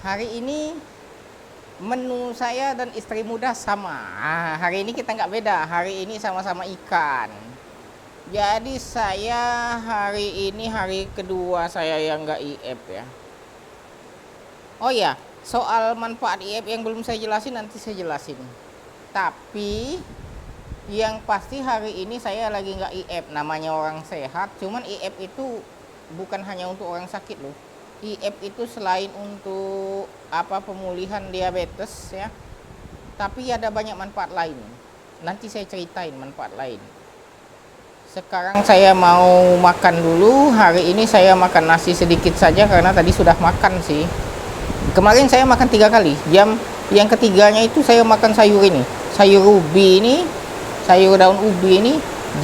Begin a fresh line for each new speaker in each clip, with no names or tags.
Hari ini menu saya dan istri muda sama. Hari ini kita nggak beda. Hari ini sama-sama ikan. Jadi saya hari ini hari kedua saya yang nggak IF ya. Oh ya, soal manfaat IF yang belum saya jelasin nanti saya jelasin. Tapi yang pasti hari ini saya lagi nggak IF. Namanya orang sehat. Cuman IF itu bukan hanya untuk orang sakit loh. IF itu selain untuk pemulihan diabetes ya, tapi ada banyak manfaat lain. Nanti saya ceritain manfaat lain. Sekarang saya mau makan dulu. Hari ini saya makan nasi sedikit saja karena tadi sudah makan sih. Kemarin saya makan 3 kali. Jam yang ketiganya itu saya makan sayur ini, sayur ubi ini, sayur daun ubi ini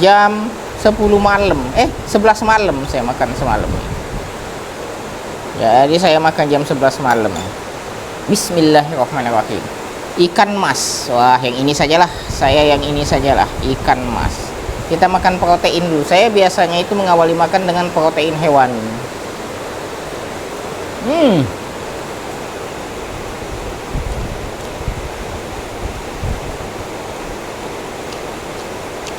jam 10 malam. 11 malam saya makan semalam. Jadi saya makan jam 11 malam. Bismillahirrahmanirrahim. Ikan mas. Wah, yang ini sajalah. Saya yang ini sajalah, ikan mas. Kita makan protein dulu. Saya biasanya itu mengawali makan dengan protein hewani.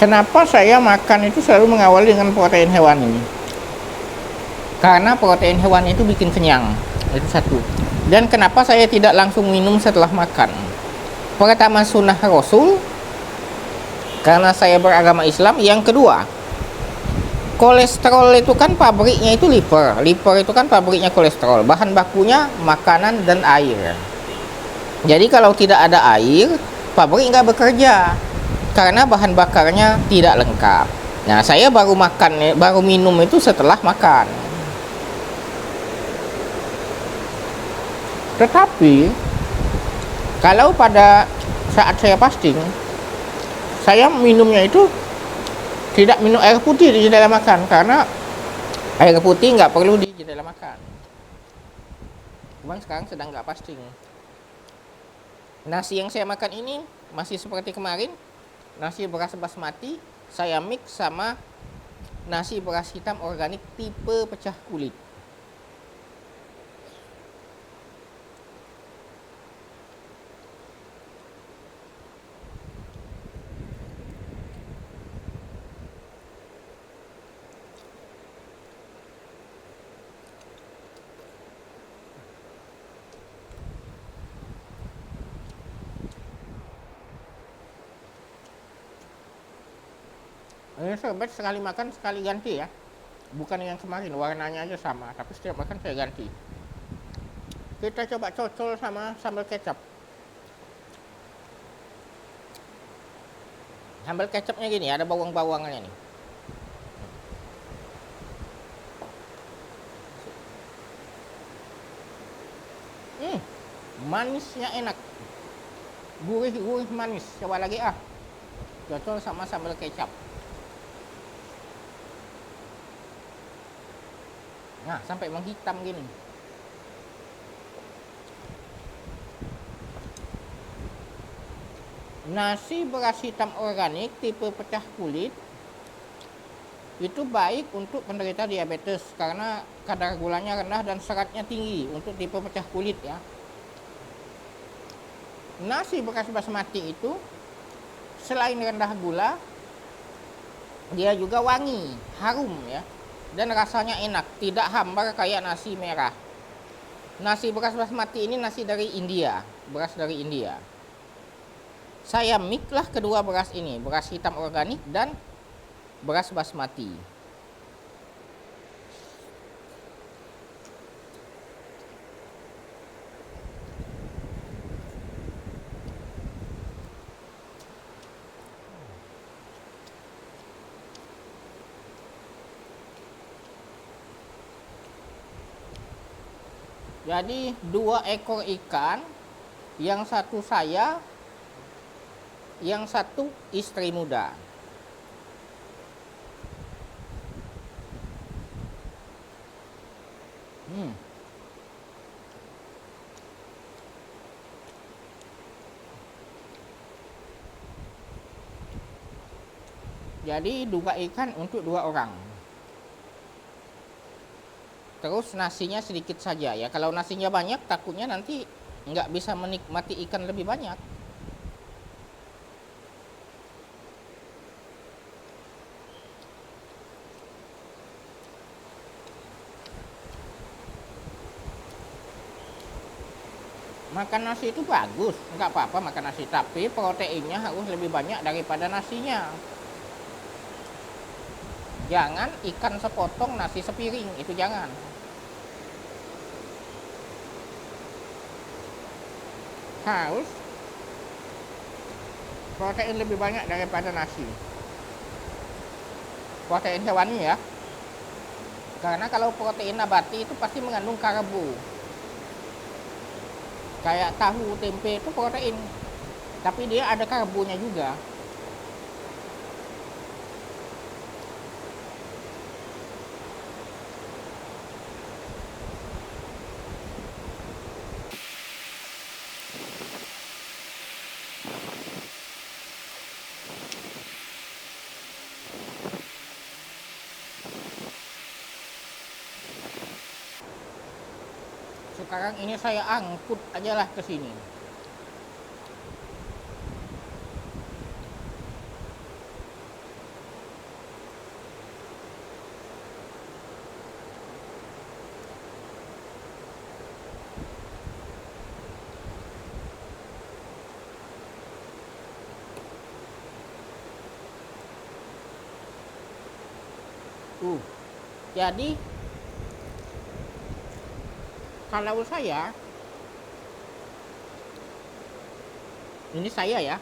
Kenapa saya makan itu selalu mengawali dengan protein hewani? Karena protein hewani itu bikin kenyang. Itu satu. Dan kenapa saya tidak langsung minum setelah makan? Pertama, sunnah Rasul, karena saya beragama Islam. Yang kedua, kolesterol itu kan pabriknya itu liver. Liver itu kan pabriknya kolesterol. Bahan bakunya makanan dan air. Jadi kalau tidak ada air, pabrik nggak bekerja karena bahan bakarnya tidak lengkap. Nah, saya baru minum itu setelah makan. Tetapi kalau pada saat saya fasting, saya minumnya itu tidak minum air putih di jendela makan, karena air putih nggak perlu di jendela makan. Cuman sekarang sedang nggak fasting. Nasi yang saya makan ini masih seperti kemarin, nasi beras basmati saya mix sama nasi beras hitam organik tipe pecah kulit. Ini sobat sekali makan sekali ganti ya. Bukan yang kemarin, warnanya aja sama, tapi setiap makan saya ganti. Kita coba cocol sama sambal kecap. Sambal kecapnya gini, ada bawang-bawangannya nih. Manisnya enak. Gurih-gurih manis. Coba lagi cocol sama sambal kecap. Nah, sampai menghitam gini. Nasi beras hitam organik tipe pecah kulit itu baik untuk penderita diabetes karena kadar gulanya rendah dan seratnya tinggi untuk tipe pecah kulit ya. Nasi beras basmati itu selain rendah gula, dia juga wangi, harum ya. Dan rasanya enak, tidak hambar kayak nasi merah. Nasi beras basmati ini nasi dari India, beras dari India. Saya mix lah kedua beras ini, beras hitam organik dan beras basmati. Jadi 2 ekor ikan, yang satu saya, yang satu istri muda. Jadi 2 ikan untuk 2 orang. Terus nasinya sedikit saja ya. Kalau nasinya banyak takutnya nanti nggak bisa menikmati ikan lebih banyak. Makan nasi itu bagus, nggak apa-apa makan nasi, tapi proteinnya harus lebih banyak daripada nasinya. Jangan ikan sepotong nasi sepiring, itu jangan. Harus protein lebih banyak daripada nasi. Protein hewani ya. Karena kalau protein nabati itu pasti mengandung karbo. Kayak tahu, tempe itu protein, tapi dia ada karbonya juga. Sekarang ini saya angkut aja lah ke sini. Jadi kalau saya ya,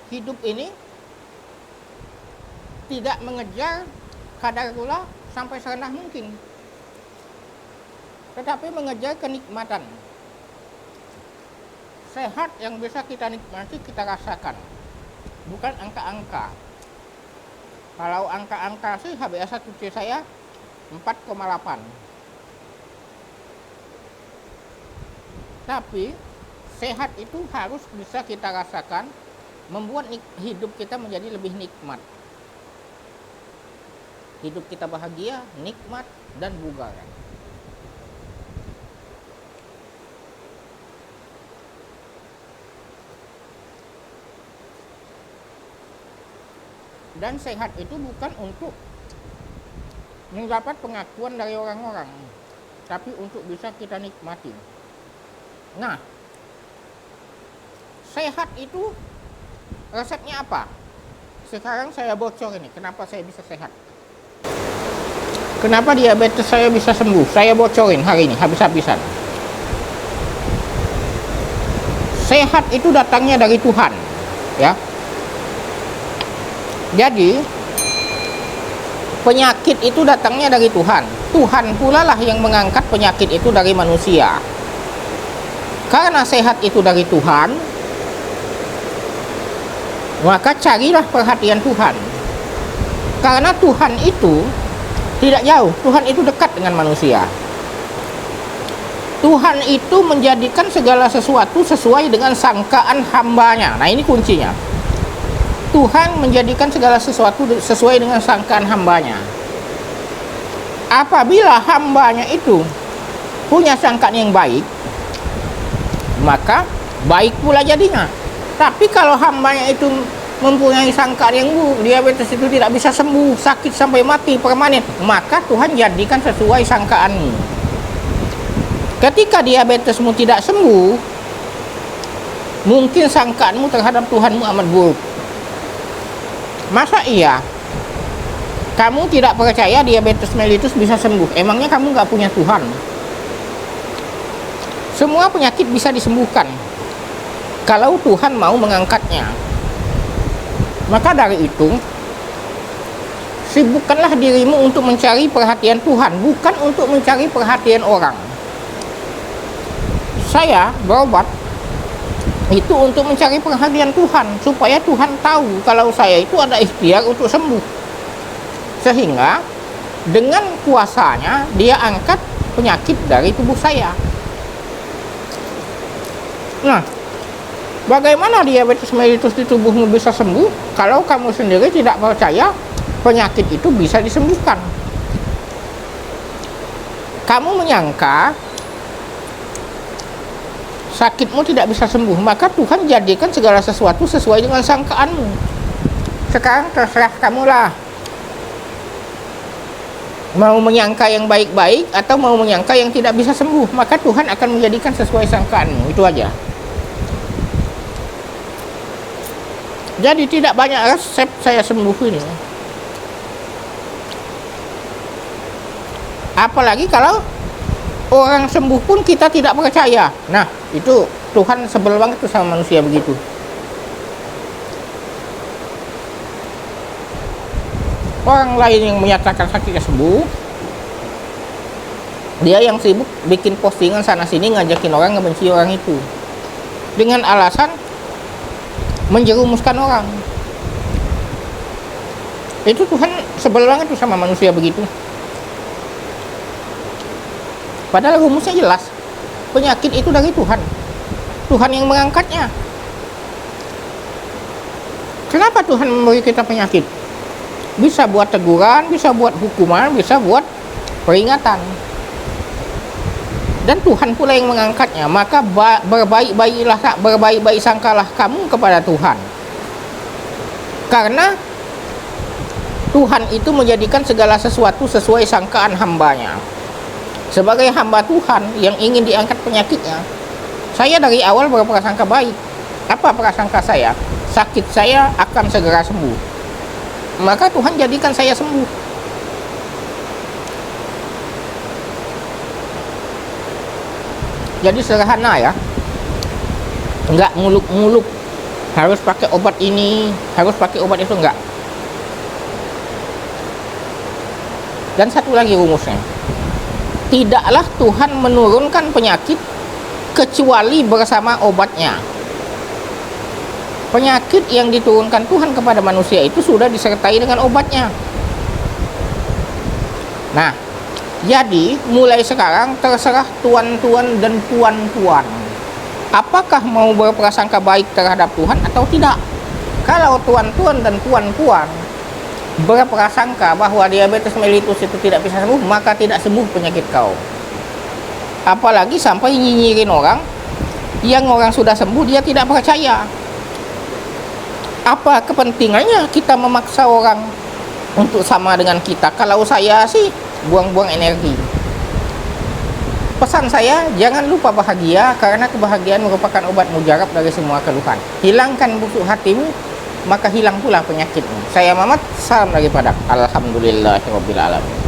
hidup ini tidak mengejar kadar gula sampai serendah mungkin, tetapi mengejar kenikmatan. Sehat yang bisa kita nikmati, kita rasakan, bukan angka-angka. Kalau angka-angka sih HbA1c saya 4,8. Tapi sehat itu harus bisa kita rasakan, membuat hidup kita menjadi lebih nikmat. Hidup kita bahagia, nikmat, dan bugar. Dan sehat itu bukan untuk mendapat pengakuan dari orang-orang, tapi untuk bisa kita nikmati. Nah, sehat itu resepnya apa? Sekarang saya bocor ini, kenapa saya bisa sehat. Kenapa diabetes saya bisa sembuh? Saya bocorin hari ini, habis-habisan. Sehat itu datangnya dari Tuhan, ya. Jadi penyakit itu datangnya dari Tuhan. Tuhan pula lah yang mengangkat penyakit itu dari manusia. Karena sehat itu dari Tuhan, maka carilah perhatian Tuhan. Karena Tuhan itu tidak jauh, Tuhan itu dekat dengan manusia. Tuhan itu menjadikan segala sesuatu sesuai dengan sangkaan hambanya. Nah, ini kuncinya. Tuhan menjadikan segala sesuatu sesuai dengan sangkaan hambanya. Apabila hambanya itu punya sangkaan yang baik, maka baik pula jadinya. Tapi kalau hambanya itu mempunyai sangkaan yang buruk, diabetes itu tidak bisa sembuh, sakit sampai mati permanen, maka Tuhan jadikan sesuai sangkaanmu. Ketika diabetesmu tidak sembuh, mungkin sangkaanmu terhadap Tuhanmu amat buruk. Masa iya kamu tidak percaya diabetes mellitus bisa sembuh? Emangnya kamu nggak punya Tuhan? Semua penyakit bisa disembuhkan kalau Tuhan mau mengangkatnya. Maka dari itu, sibukkanlah dirimu untuk mencari perhatian Tuhan, bukan untuk mencari perhatian orang. Saya berobat itu untuk mencari perhatian Tuhan, supaya Tuhan tahu kalau saya itu ada ikhtiar untuk sembuh. Sehingga dengan kuasanya dia angkat penyakit dari tubuh saya. Nah, bagaimana diabetes mellitus di tubuhmu bisa sembuh kalau kamu sendiri tidak percaya penyakit itu bisa disembuhkan? kamu menyangka sakitmu tidak bisa sembuh, maka Tuhan jadikan segala sesuatu sesuai dengan sangkaanmu. Sekarang terserah kamulah, mau menyangka yang baik-baik atau mau menyangka yang tidak bisa sembuh, maka Tuhan akan menjadikan sesuai sangkaanmu. Itu aja. Jadi tidak banyak resep saya sembuh ini. Apalagi kalau orang sembuh pun kita tidak percaya. Nah, itu Tuhan sebel banget tuh sama manusia begitu. Orang lain yang menyatakan sakitnya sembuh, dia yang sibuk bikin postingan sana sini ngajakin orang ngebenci orang itu dengan alasan menjerumuskan orang. Itu Tuhan sebel banget tuh sama manusia begitu. Padahal rumusnya jelas, penyakit itu dari Tuhan. Tuhan yang mengangkatnya. Kenapa Tuhan memberi kita penyakit? Bisa buat teguran, bisa buat hukuman, bisa buat peringatan. Dan Tuhan pula yang mengangkatnya. Maka berbaik-baik sangkalah kamu kepada Tuhan. Karena Tuhan itu menjadikan segala sesuatu sesuai sangkaan hambanya. Sebagai hamba Tuhan yang ingin diangkat penyakitnya, saya dari awal berprasangka baik. Apa prasangka saya? Sakit saya akan segera sembuh. Maka Tuhan jadikan saya sembuh. Jadi sederhana ya, enggak muluk-muluk harus pakai obat ini, harus pakai obat itu, enggak. Dan satu lagi rumusnya, tidaklah Tuhan menurunkan penyakit kecuali bersama obatnya. Penyakit yang diturunkan Tuhan kepada manusia itu sudah disertai dengan obatnya. Nah, jadi mulai sekarang terserah tuan-tuan dan puan-puan, apakah mau berprasangka baik terhadap Tuhan atau tidak. Kalau tuan-tuan dan puan-puan berprasangka bahwa diabetes mellitus itu tidak bisa sembuh, maka tidak sembuh penyakit kau. Apalagi sampai nyinyirin orang yang orang sudah sembuh dia tidak percaya. Apa kepentingannya kita memaksa orang untuk sama dengan kita? Kalau saya sih buang-buang energi. Pesan saya, jangan lupa bahagia, karena kebahagiaan merupakan obat mujarab dari semua keluhan. Hilangkan busuk hatimu, maka hilang pula penyakitmu. Saya Mamat, salam dari Padang. Alhamdulillahirabbil alamin.